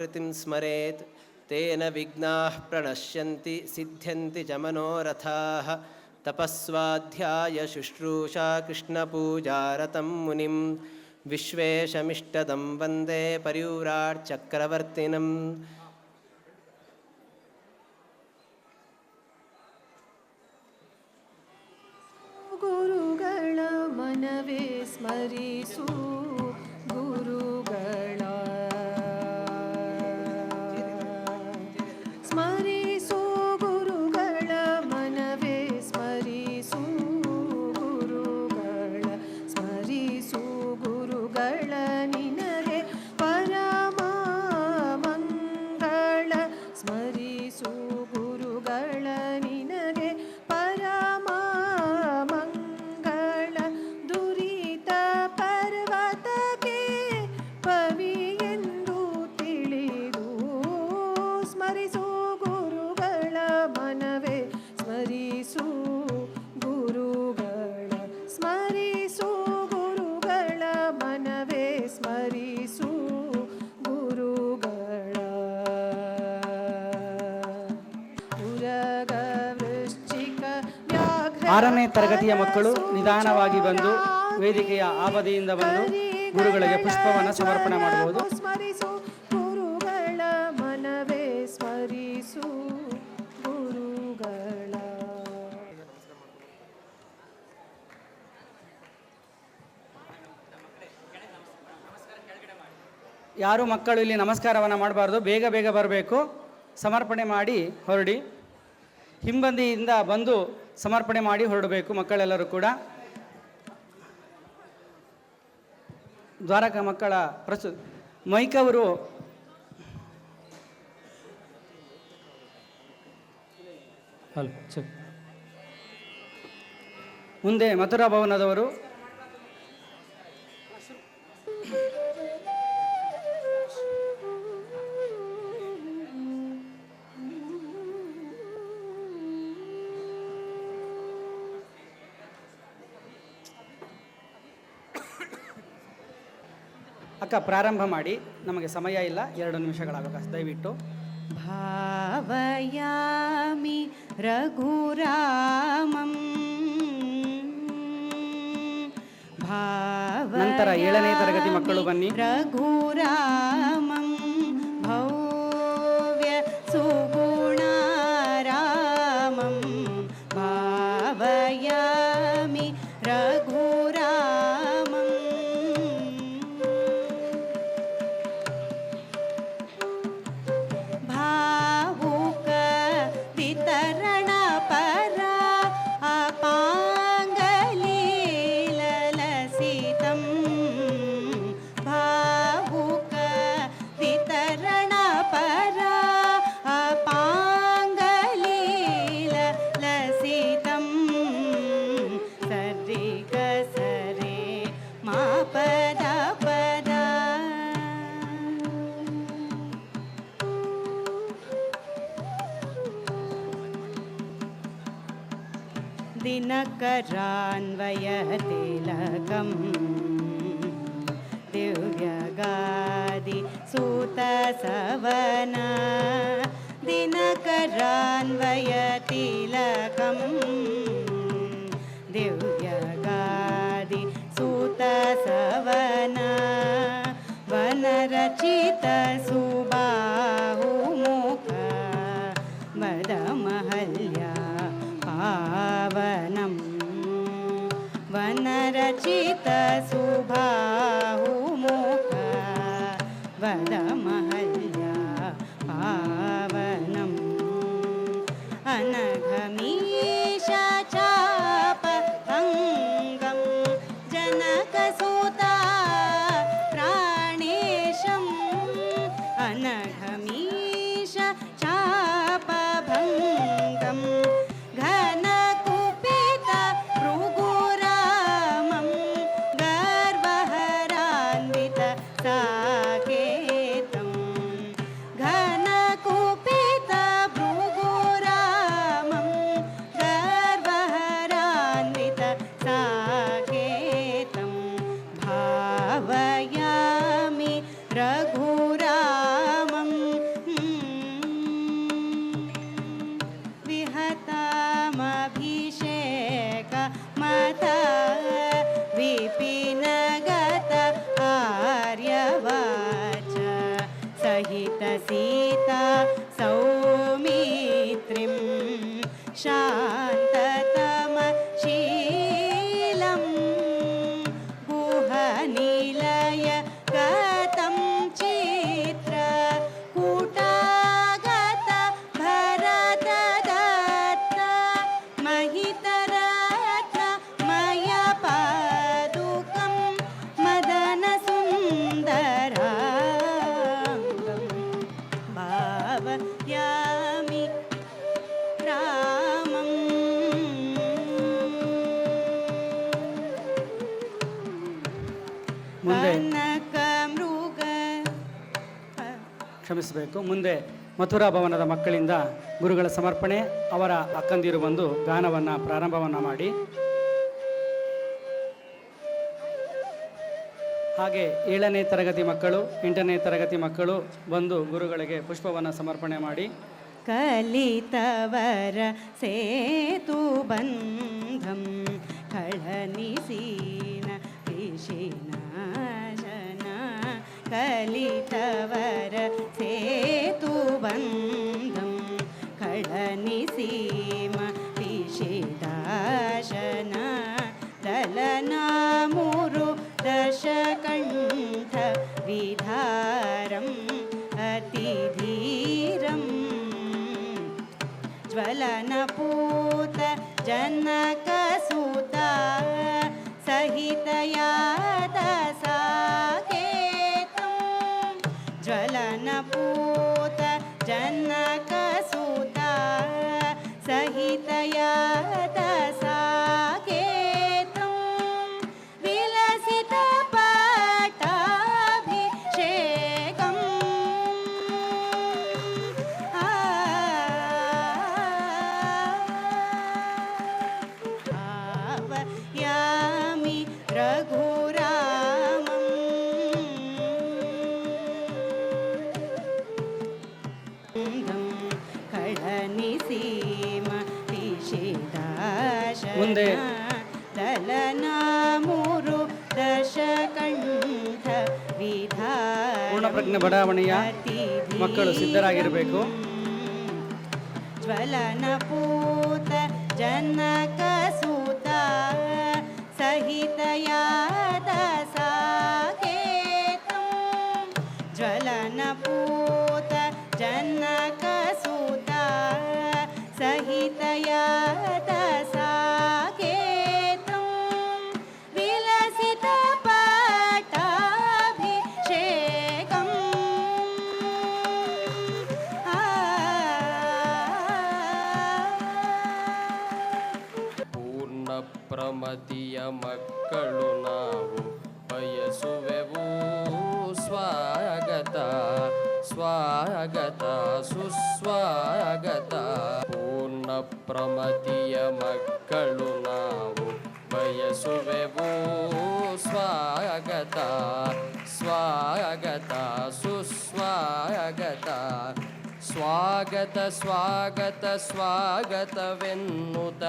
कृतिं स्मरेत् तेन विघ्नाः प्रणश्यन्ति सिद्ध्यन्ति च मनोरथाः। तपस्वाध्याय शुश्रूषा कृष्णपूजारतं मुनिं विश्वेशमिष्टदं वन्दे पर्युराट्चक्रवर्तिनम्। ಗುರುಗಳ ಮನವೇ ಸ್ಮರಿಸು ಗುರುಗಳ ಸ್ಮರಿಸು ಗುರುಗಳ ಮನವೇ ಸ್ಮರಿಸು ಗುರುಗಳ ಸ್ಮರಿಸು ಗುರುಗಳ ನಿನಗೆ ಪರಮ ಮಂಗಳ ಸ್ಮರಿಸು ಗುರುಗಳ ನಿನಗೆ ಪರಮ ಮಂಗಳ ದುರಿತ ಪರ್ವತಕ್ಕೆ ಪವಿಯೆಂದು ತಿಳಿದು ಸ್ಮರಿಸು ಗುರುಗಳ ಮನವೇ ಸ್ಮರಿಸು ಗುರುಗಳ ಸ್ಮರಿಸು ಗುರುಗಳ ಮನವೇ ಸ್ಮರಿಸು ಗುರುಗಳ ಉರಗ ವೃಶ್ಚಿಕ ವ್ಯಾಘ್ರ 6ನೇ ತರಗತಿಯ ಮಕ್ಕಳು ನಿಧಾನವಾಗಿ ಬಂದು ವೇದಿಕೆಯ ಆ ಬದಿಯಿಂದ ಬಂದು ಗುರುಗಳಿಗೆ ಪುಷ್ಪವನ್ನು ಸಮರ್ಪಣೆ ಮಾಡಬಹುದು. ಸ್ಮರಿಸು ಗುರುಗಳ ಮನವೇ ಸ್ಮರಿಸು ಗುರುಗಳ ಯಾರು ಮಕ್ಕಳು ಇಲ್ಲಿ ನಮಸ್ಕಾರವನ್ನು ಮಾಡಬಾರ್ದು, ಬೇಗ ಬೇಗ ಬರಬೇಕು, ಸಮರ್ಪಣೆ ಮಾಡಿ ಹೊರಡಿ. ಹಿಂಬದಿಯಿಂದ ಬಂದು ಸಮರ್ಪಣೆ ಮಾಡಿ ಹೊರಡಬೇಕು ಮಕ್ಕಳೆಲ್ಲರೂ ಕೂಡ. ದ್ವಾರಕ ಮಕ್ಕಳ ಮೈಕವರು ಮುಂದೆ ಮಥುರಾ ಭವನದವರು ಅಕ್ಕ ಪ್ರಾರಂಭ ಮಾಡಿ, ನಮಗೆ ಸಮಯ ಇಲ್ಲ, 2 ನಿಮಿಷಗಳಾಗಬೇಕು ದಯವಿಟ್ಟು. ಭಾವಯಾಮಿ ರಘುರಾಮಂ ನಂತರ 7ನೇ ತರಗತಿ ಮಕ್ಕಳು ಬನ್ನಿ. ರಘುರಾಮಂ ಭವ್ಯ ಸುಗುಣಾರಾಮಂ ಭಾವಯಾಮಿ ರಘುರಾಮಂ ಭಾವುಕ ವಿತರಣ ಪರ ಅಪಾಂಗಲೀಲಲಸಿತಂ ಭಾವುಕ ವಿತರಣ ಪರ ಅಪಾಂಗಲೀಲಲಸಿತಂ ಸರಿ ಗ ಸರೆ ಮಾ ಪದ ಪದ ದಿನಕರಾನ್ವಯತಿಲಕಂ ದಿವ್ಯಗಾದಿ ಸೂತಸವನ ದಿನಕರಾನ್ವಯತಿಲಕಂ ದಿವ್ಯಗಾದಿ ಸೂತಸವನ ವನರಚಿತ ಸುಬಾಹುಮುಖ ವದಮಹಲ್ಯ ಪಾವನಂ ವನರಚಿತ ಸುಬಾಹುಮುಖ ವದಮಹಲ್ಯ ಪಾವನಂ ಅನಘಮೀಶ ಚಾಪ ಅಂಗಂ ಜನಕಸುತ ಪ್ರಾಣೇಶಂ ಅನಘಮೀಶ ಚಾಪಭಂಗಂ ಘನಕುಪಿತ ಭೃಗುರಾಮಂ ಗರ್ವಹರಾನ್ವಿತ ಸಾಕೇತ सहितरत्नमय पादुकं मदनसुन्दराङ्गं भावयामि रामम्. ಮುಂದೆ ಕನಕಮೃಗ ಕ್ಷಮಿಸಬೇಕು. ಮುಂದೆ ಮಥುರಾ ಭವನದ ಮಕ್ಕಳಿಂದ ಗುರುಗಳ ಸಮರ್ಪಣೆ, ಅವರ ಅಕ್ಕಂದಿರು ಬಂದು ಗಾನವನ್ನು ಪ್ರಾರಂಭವನ್ನು ಮಾಡಿ, ಹಾಗೆ 7ನೇ ತರಗತಿ ಮಕ್ಕಳು 8ನೇ ತರಗತಿ ಮಕ್ಕಳು ಬಂದು ಗುರುಗಳಿಗೆ ಪುಷ್ಪವನ್ನು ಸಮರ್ಪಣೆ ಮಾಡಿ, ಕಲಿತವರ ಸೇತು ಬಂಧಂ ಕಳನಿಸೀನ ಪಿಶಿನಾಶನ ಕಲಿತವರ ಸೇತು ಬಂಧಂ ಕಳನಿಸೀಮ ಪಿಶಿದಾಶನ ದಲನಾಮುರು ದಶಕಂಠ ವಿಧಾರಂ ಅತಿಧೀರಂ ज्वलनपूत जनकसुता सहितयात साकेतं ज्वलनपूत जनकसुता सहितयात साकेतं विलसितपट्टाभिषेकम् यामि रघुरामम्. कळनिसीम पिशिदाशना ಮುಂದೆ दलनामुरु दशकंठ विधारं ಪೂರ್ಣಪ್ರಜ್ಞೆ ಬಡಾವಣೆಯ ಮಕ್ಕಳು ಸಿದ್ಧರಾಗಿರಬೇಕು. ज्वलनपूत जनकसुता सहितयात साकेतं ज्वलनपूत जनकसुता सहितयात साकेतं विलसितपट्टाभिषेकम् ಪ್ರಮತಿಯ ಮಕ್ಕಳು ನಾವು ಬಯಸುವೆವು ಸ್ವಾಗತ ಸ್ವಾಗತ ಸುಸ್ವಾಗತ. ಪೂರ್ಣ ಪ್ರಮತಿಯ ಮಕ್ಕಳು ನಾವು ಬಯಸುವೆವು ಸ್ವಾಗತ ಸ್ವಾಗತ ಸುಸ್ವಾಗತ. ಸ್ವಾಗತ ಸ್ವಾಗತ ಸ್ವಾಗತವೆನ್ನುತ್ತ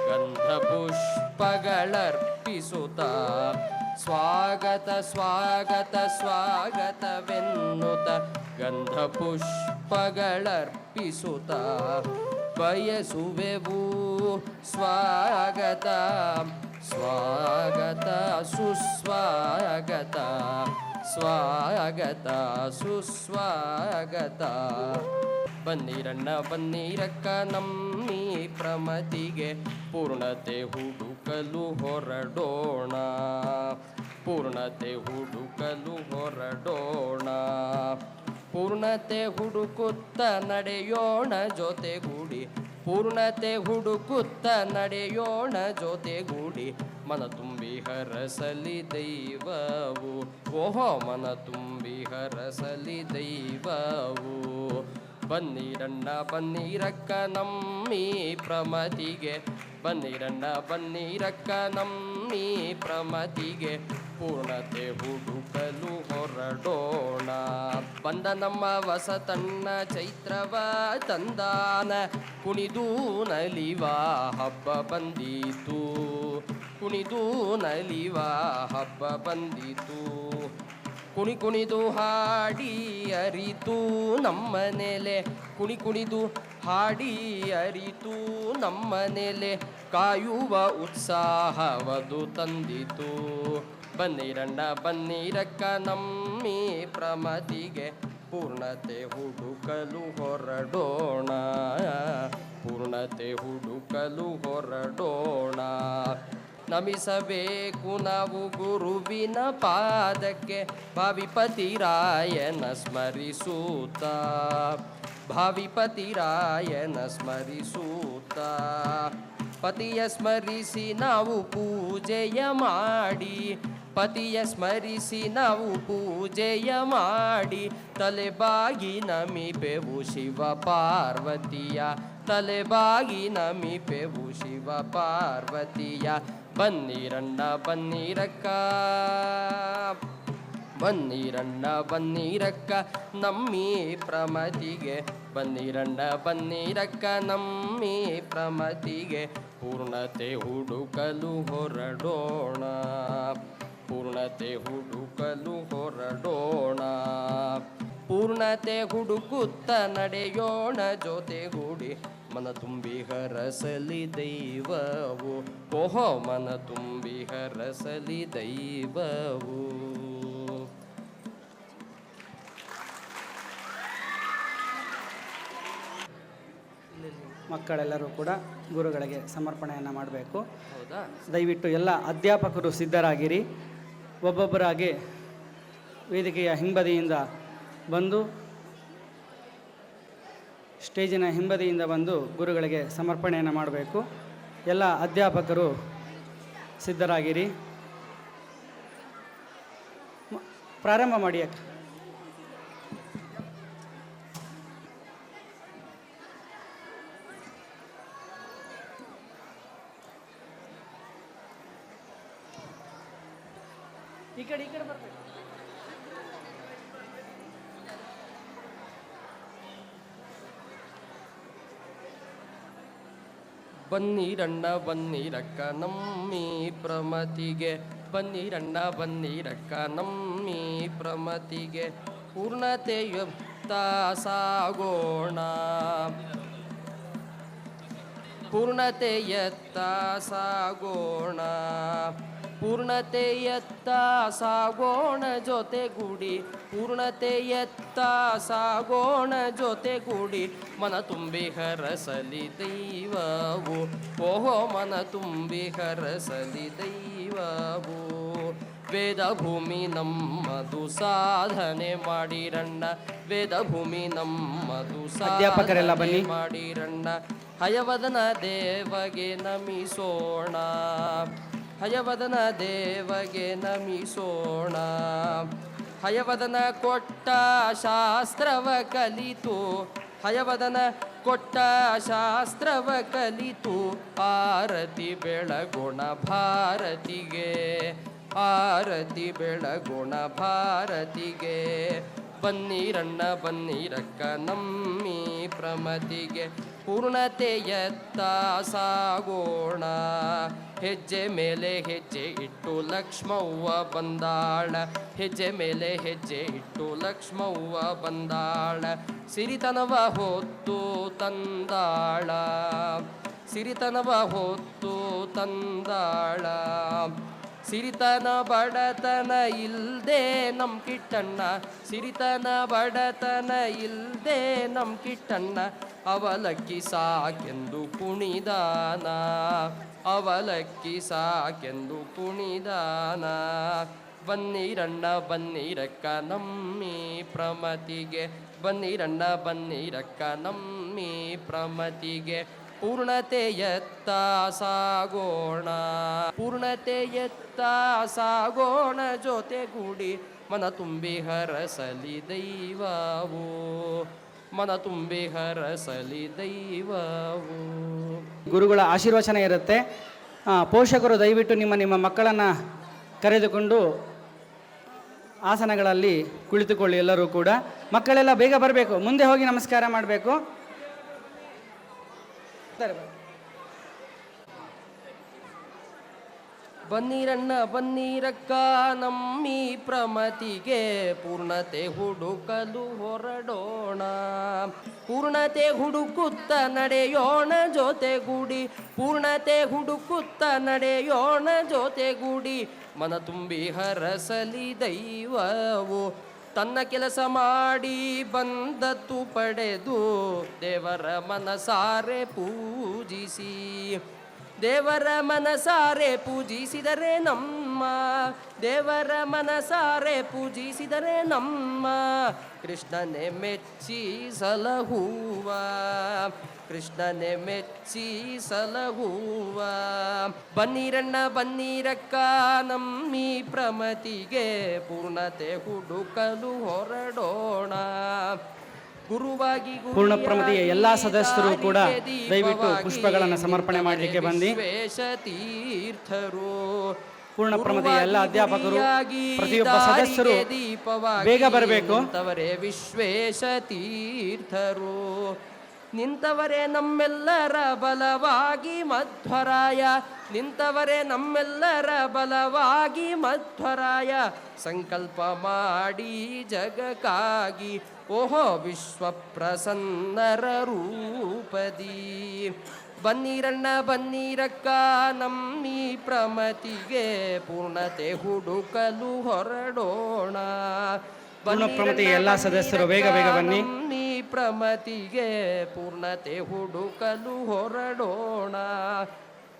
ಗಂಧ ಪುಷ್ಪಗಳರ್ಪಿಸುತ್ತ ಸ್ವಾಗತ ಸ್ವಾಗತ ಸ್ವಾಗತವೆನ್ನುತ್ತ ಗಂಧ ಪುಷ್ಪಗಳರ್ಪಿಸುತ್ತ ಬಯಸುವೆವು ಸ್ವಾಗತ ಸ್ವಾಗತ ಸುಸ್ವಾಗತ ಸ್ವಾಗತ ಸುಸ್ವಾಗತ. ಬನ್ನಿರಣ್ಣ ಬನ್ನಿರಕ್ಕ ನಮ್ಮಿ ಪ್ರಮತಿಗೆ ಪೂರ್ಣತೆ ಹುಡುಕಲು ಹೊರಡೋಣ ಪೂರ್ಣತೆ ಹುಡುಕಲು ಹೊರಡೋಣ. ಪೂರ್ಣತೆ ಹುಡುಕುತ್ತ ನಡೆಯೋಣ ಜೊತೆಗೂಡಿ ಪೂರ್ಣತೆ ಹುಡುಕುತ್ತ ನಡೆಯೋಣ ಜೊತೆಗೂಡಿ. ಮನ ತುಂಬಿ ಹರಸಲಿ ದೈವವು ಓಹೋ ಮನ ತುಂಬಿ ಹರಸಲಿ ದೈವವು. ಬನ್ನಿರಣ್ಣ ಬನ್ನಿರಕ್ಕ ನಮ್ಮಿ ಪ್ರಮತಿಗೆ ಬನ್ನಿರಣ್ಣ ಬನ್ನಿರಕ್ಕ ನಮ್ಮಿ ಪ್ರಮತಿಗೆ ಪೂರ್ಣತೆ ಹುಡುಕಲು ಹೊರಡೋಣ. ಬಂದ ನಮ್ಮ ವಸತಣ್ಣ ಚೈತ್ರವ ತಂದಾನ ಕುಣಿದು ನಲಿವ ಹಬ್ಬ ಬಂದೀತು ಕುಣಿದು ನಲಿವ ಹಬ್ಬ ಬಂದೀತು. ಕುಣಿ ಕುಣಿದು ಹಾಡಿ ಅರಿತು ನಮ್ಮನೆಲೆ ಕುಣಿ ಕುಣಿದು ಹಾಡಿ ಅರಿತು ನಮ್ಮನೆಲೆ ಕಾಯುವ ಉತ್ಸಾಹವದು ತಂದಿತು. ಬನ್ನಿರಣ್ಣ ಬನ್ನಿರಕ್ಕ ನಮ್ಮಿ ಪ್ರಮತಿಗೆ ಪೂರ್ಣತೆ ಹುಡುಕಲು ಹೊರಡೋಣ. ಪೂರ್ಣತೆ ಹುಡುಕಲು ಹೊರಡೋಣ. ನಮಿಸಬೇಕು ನಾವು ಗುರುವಿನ ಪಾದಕ್ಕೆ, ಭಾವಿಪತಿರಾಯನ ಸ್ಮರಿಸೂತ, ಭಾವಿಪತಿರಾಯನ ಸ್ಮರಿಸೂತ. ಪತಿಯ ಸ್ಮರಿಸಿ ನಾವು ಪೂಜೆಯ ಮಾಡಿ, ಪತಿಯ ಸ್ಮರಿಸಿ ನಾವು ಪೂಜೆಯ ಮಾಡಿ, ತಲೆಬಾಗಿ ನಮಿಪೆವು ಶಿವ ಪಾರ್ವತಿಯ, ತಲೆಬಾಗಿ ನಮಿಪೆವು ಶಿವ ಪಾರ್ವತಿಯ. ಬನ್ನಿರಣ್ಣ ಬನ್ನಿರಕ್ಕ, ಬನ್ನಿರಣ್ಣ ಬನ್ನಿರಕ್ಕ ನಮ್ಮಿ ಪ್ರಮತಿಗೆ, ಬನ್ನಿರಣ್ಣ ಬನ್ನಿರಕ್ಕ ನಮ್ಮಿ ಪ್ರಮತಿಗೆ. ಪೂರ್ಣತೆ ಹುಡುಕಲು ಹೊರಡೋಣ, ಪೂರ್ಣತೆ ಹುಡುಕಲು ಹೊರಡೋಣ. ಪೂರ್ಣತೆ ಹುಡುಕುತ್ತ ನಡೆಯೋಣ ಜೊತೆಗೂಡಿ, ಮನ ತುಂಬಿ ಹರಸಲಿ ದೈವವು, ಓಹೋ ಮನ ತುಂಬಿ ಹರಸಲಿ ದೈವವು. ಮಕ್ಕಳೆಲ್ಲರೂ ಕೂಡ ಗುರುಗಳಿಗೆ ಸಮರ್ಪಣೆಯನ್ನು ಮಾಡಬೇಕು. ಹೌದಾ? ದಯವಿಟ್ಟು ಎಲ್ಲ ಅಧ್ಯಾಪಕರು ಸಿದ್ಧರಾಗಿರಿ. ಒಬ್ಬೊಬ್ಬರಾಗಿ ವೇದಿಕೆಯ ಹಿಂಬದಿಯಿಂದ ಬಂದು, ಸ್ಟೇಜಿನ ಹಿಂಬದಿಯಿಂದ ಬಂದು ಗುರುಗಳಿಗೆ ಸಮರ್ಪಣೆಯನ್ನು ಮಾಡಬೇಕು. ಎಲ್ಲ ಅಧ್ಯಾಪಕರು ಸಿದ್ಧರಾಗಿರಿ. ಪ್ರಾರಂಭ ಮಾಡಿ ಅಕ್ಕ. ಈ ಕಡೆ ಬರಬೇಕು. ಬನ್ನಿರಣ್ಣ ಬನ್ನಿರಕ್ಕ ನಮ್ಮಿ ಪ್ರಮತಿಗೆ, ಬನ್ನಿರಣ್ಣ ಬನ್ನಿರಕ್ಕ ನಮ್ಮಿ ಪ್ರಮತಿಗೆ. ಪೂರ್ಣತೆಯತ್ತ ಸಾಗೋಣ, ಪೂರ್ಣತೆಯತ್ತ ಸಾಗೋಣ, ಪೂರ್ಣತೆಯತ್ತ ಸಾಗೋಣ ಜೊತೆಗೂಡಿ, ಪೂರ್ಣತೆಯತ್ತ ಸಾಗೋಣ ಜೊತೆಗೂಡಿ. ಮನ ತುಂಬಿ ಹರಸಲಿ ದೈವವು, ಓಹೋ ಮನ ತುಂಬಿ ಹರಸಲಿ ದೈವವು. ವೇದ ಭೂಮಿ ನಮ್ಮದು ಸಾಧನೆ ಮಾಡಿರಣ್ಣ, ವೇದ ಭೂಮಿ ನಮ್ಮದು ಸಾಧನೆ ಮಾಡಿರಣ್ಣ. ಹಯವದನ ದೇವಗೆ ನಮಿಸೋಣ, ಹಯವದನ ದೇವಗೆ ನಮಿಸೋಣ. ಹಯವದನ ಕೊಟ್ಟ ಶಾಸ್ತ್ರವ ಕಲಿತು, ಹಯವದನ ಕೊಟ್ಟ ಶಾಸ್ತ್ರವ ಕಲಿತು, ಆರತಿ ಬೆಳಗೋಣ ಭಾರತಿಗೆ, ಆರತಿ ಬೆಳಗೋಣ ಭಾರತಿಗೆ. ಬನ್ನಿರಣ್ಣ ಬನ್ನಿರಕ್ಕ ನಮ್ಮಿ ಪ್ರಮತಿಗೆ, ಪೂರ್ಣತೆಯತ್ತ ಸಾಗೋಣ. ಹೆಜ್ಜೆ ಮೇಲೆ ಹೆಜ್ಜೆ ಇಟ್ಟು ಲಕ್ಷ್ಮವ್ವ ಬಂದಾಳ, ಹೆಜ್ಜೆ ಮೇಲೆ ಹೆಜ್ಜೆ ಇಟ್ಟು ಲಕ್ಷ್ಮವ್ವ ಬಂದಾಳ. ಸಿರಿತನವ ಹೊತ್ತು ತಂದಾಳ, ಸಿರಿತನವ ಹೊತ್ತು ತಂದಾಳ. ಸಿರಿತನ ಬಡತನ ಇಲ್ದೆ ನಮ್ ಕಿಟ್ಟಣ್ಣ, ಸಿರಿತನ ಬಡತನ ಇಲ್ದೆ ನಮ್ ಕಿಟ್ಟಣ್ಣ. ಅವಲಕ್ಕಿ ಸಾಕೆಂದು ಕುಣಿದಾನ, ಅವಲಕ್ಕಿ ಸಾಕೆಂದು ಕುಣಿದಾನ. ಬನ್ನಿರಣ್ಣ ಬನ್ನಿರಕ್ಕ ನಮ್ಮಿ ಪ್ರಮತಿಗೆ, ಬನ್ನಿರಣ್ಣ ಬನ್ನಿರಕ್ಕ ನಮ್ಮಿ ಪ್ರಮತಿಗೆ. ಪೂರ್ಣತೆಯತ್ತ ಸಾಗೋಣ, ಪೂರ್ಣತೆಯತ್ತ ಸಾಗೋಣ ಜೊತೆಗೂಡಿ. ಮನ ತುಂಬಿ ಹರಸಲಿ ದೈವವು, ಮನ ತುಂಬಿ ಹರಸಲಿ ದೈವವು. ಗುರುಗಳ ಆಶೀರ್ವಚನ ಇರುತ್ತೆ. ಪೋಷಕರು ದಯವಿಟ್ಟು ನಿಮ್ಮ ಮಕ್ಕಳನ್ನು ಕರೆದುಕೊಂಡು ಆಸನಗಳಲ್ಲಿ ಕುಳಿತುಕೊಳ್ಳಿ. ಎಲ್ಲರೂ ಕೂಡ ಮಕ್ಕಳೆಲ್ಲ ಬೇಗ ಬರಬೇಕು, ಮುಂದೆ ಹೋಗಿ ನಮಸ್ಕಾರ ಮಾಡಬೇಕು. ಬನ್ನಿರಣ್ಣ ಬನ್ನಿರಕ್ಕ ನಮ್ಮಿ ಪ್ರಮತಿಗೆ, ಪೂರ್ಣತೆ ಹುಡುಕಲು ಹೊರಡೋಣ. ಪೂರ್ಣತೆ ಹುಡುಕುತ್ತ ನಡೆಯೋಣ ಜೊತೆಗೂಡಿ, ಪೂರ್ಣತೆ ಹುಡುಕುತ್ತ ನಡೆಯೋಣ ಜೊತೆಗೂಡಿ. ಮನ ತುಂಬಿ ಹರಸಲಿ ದೈವವು, ತನ್ನ ಕೆಲಸ ಮಾಡಿ ಬಂದತ್ತು ಪಡೆದು ದೇವರ ಮನಸಾರೆ ಪೂಜಿಸಿ, ದೇವರ ಮನಸಾರೆ ಪೂಜಿಸಿದರೆ ನಮ್ಮ, ದೇವರ ಮನಸಾರೆ ಪೂಜಿಸಿದರೆ ನಮ್ಮ ಕೃಷ್ಣನೇ ಮೆಚ್ಚಿ ಸಲಹುವ, ಕೃಷ್ಣನೇ ಮೆಚ್ಚಿ ಸಲಹುವ. ಬನ್ನಿರಣ್ಣ ಬನ್ನಿರಕ್ಕ ನಮ್ಮಿ ಪ್ರಮತಿಗೆ ಪೂರ್ಣತೆ ಹುಡುಕಲು ಹೊರಡೋಣ. ಗುರುವಾಗಿ ಪೂರ್ಣ ಪ್ರಮತಿಯ ಎಲ್ಲ ಸದಸ್ಯರು ಕೂಡ ದಯವಿಟ್ಟು ಪುಷ್ಪಗಳನ್ನು ಸಮರ್ಪಣೆ ಮಾಡಲಿಕ್ಕೆ ಬಂದು, ತೀರ್ಥರು ಪೂರ್ಣ ಪ್ರಮತಿಯ ಎಲ್ಲ ಅಧ್ಯಾಪಕರು ಪ್ರತಿಯೊಬ್ಬ ಸದಸ್ಯರು ಬೇಗ ಬರಬೇಕು. ವಿಶ್ವೇಶ ತೀರ್ಥರು ನಿಂತವರೇ ನಮ್ಮೆಲ್ಲರ ಬಲವಾಗಿ ಮಧ್ವರಾಯ, ನಿಂತವರೇ ನಮ್ಮೆಲ್ಲರ ಬಲವಾಗಿ ಮಧ್ವರಾಯ. ಸಂಕಲ್ಪ ಮಾಡಿ ಜಗಕ್ಕಾಗಿ ಓಹೋ ವಿಶ್ವಪ್ರಸನ್ನರ ರೂಪದಿ. ಬನ್ನಿರಣ್ಣ ಬನ್ನಿರಕ್ಕ ನಮ್ಮಿ ಪ್ರಮತಿಗೆ ಪೂರ್ಣತೆ ಹುಡುಕಲು ಹೊರಡೋಣ. ಪೂರ್ಣ ಪ್ರಮತಿಯ ಎಲ್ಲ ಸದಸ್ಯರು ಬೇಗ ಬೇಗ ಬನ್ನಿ. ನಮ್ಮಿ ಪ್ರಮತಿಗೆ ಪೂರ್ಣತೆ ಹುಡುಕಲು ಹೊರಡೋಣ.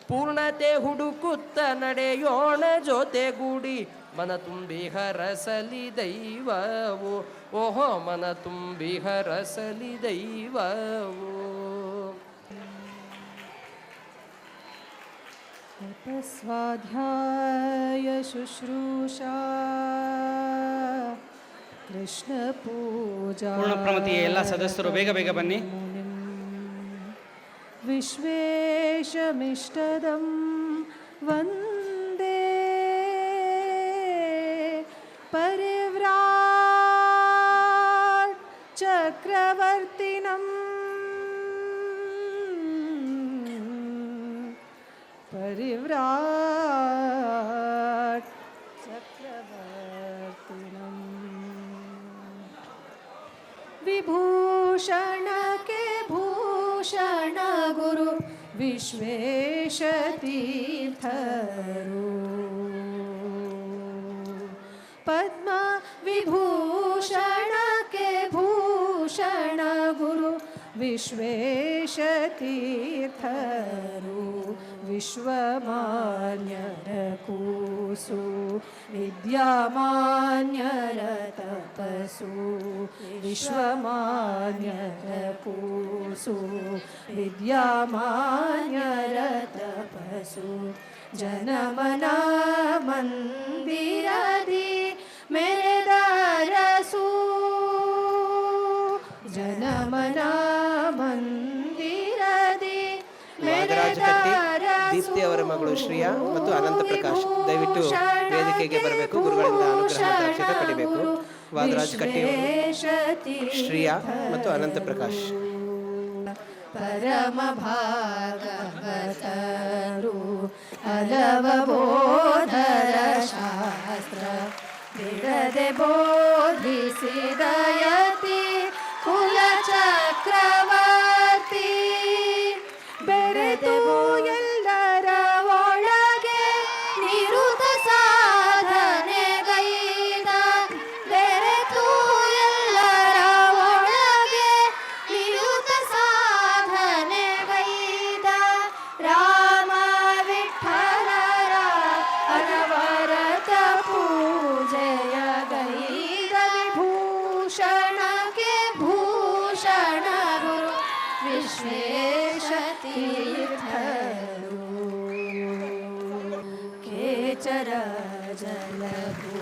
ಪೂರ್ಣತೆ ಹುಡುಕುತ್ತ ನಡೆಯೋಣ ಜೊತೆಗೂಡಿ, ಮನ ತುಂಬಿ ಹರಸಲಿ ದೈವವು ಓಹೋ ಮನ ತುಂಬಿ ಹರಸಲಿ ದೈವವು. ಸ್ವಾಧ್ಯಾಯ ಶುಶ್ರೂಷಾ ಕೃಷ್ಣ ಪೂಜಾ. ಪೂರ್ಣ ಪ್ರಮತಿಯ ಎಲ್ಲ ಸದಸ್ಯರು ಬೇಗ ಬೇಗ ಬನ್ನಿ. ವಿಶ್ವೇಶಮಿಷ್ಟದಂ ವಂದೇ ಪರಿವ್ರಾಟ್ ಚಕ್ರವರ್ತಿನಂ, ಪರಿವ್ರಾಟ್ ಚಕ್ರವರ್ತಿನಂ. ವಿಭೂಷಣ ಕೆ ಭೂಷಣ ಗುರು ವಿಶ್ವೇಶ ತೀರ್ಥರು, ಪದ್ಮ ವಿಭೂಷಣ ಕೆ ಭೂಷಣ ಗುರು ವಿಶ್ವೇಶ ತೀರ್ಥರು. ವಿಶ್ವಮಾನ್ಯರ ಕೂಸು ವಿದ್ಯಾಮಾನ್ಯರ ತಪಸ್ಸು, ವಿಶ್ವಮಾನ್ಯರ ಕೂಸು ವಿದ್ಯಾಮಾನ್ಯರ ತಪಸ್ಸು. ಜನಮನ ಮಂದಿರದಿ ಮೆರೆದರಸು, ಜನಮನ ಮಂದಿರದಿ ನಾಗರಾಜಕಟ್ಟಿ ದೀಪ್ತಿ ಅವರ ಮಗಳು ಶ್ರೀಯಾ ಮತ್ತು ಅನಂತ ಪ್ರಕಾಶ್ ದಯವಿಟ್ಟು ವೇದಿಕೆಗೆ ಬರಬೇಕು, ಗುರುಗಳಿಂದ ಅನುಗ್ರಹ ಅಕ್ಷತೆ ಪಡಿಬೇಕು. ವಾದರಾಜ್ ಕಟ್ಟಿ, ಶ್ರೀಯಾ ಮತ್ತು ಅನಂತ ಪ್ರಕಾಶ್. ಪರಮ ಭಾಗವತರು ಹಲವ ಬೋಧರ ಶಾಸ್ತ್ರ ಬಿಡದೆ ಬೋಧಿಸಿದ ಯತಿ ಕುಲ ಚಕ್ರವರ್ತಿ. ಬೆರೆತು ಎಲ್ಲರ ಒಳಗೆ ನಿರುತ ಸಾಧನೆಗೈದ, ಬೆರೆತು ಎಲ್ಲರ ಒಳಗೆ ನಿರುತ ಸಾಧನೆಗೈದ. ರಾಮ ವಿಠಲರ ಅನವರತ ಪೂಜೆಯ ಗೈದ. ವಿಭೂಷಣಕ್ಕೆ ಭೂಷಣ ಗುರು ವಿಶ್ವೇಶ ತೀರ್ಥರು. ಕೇಚರ ಜಲಭೂ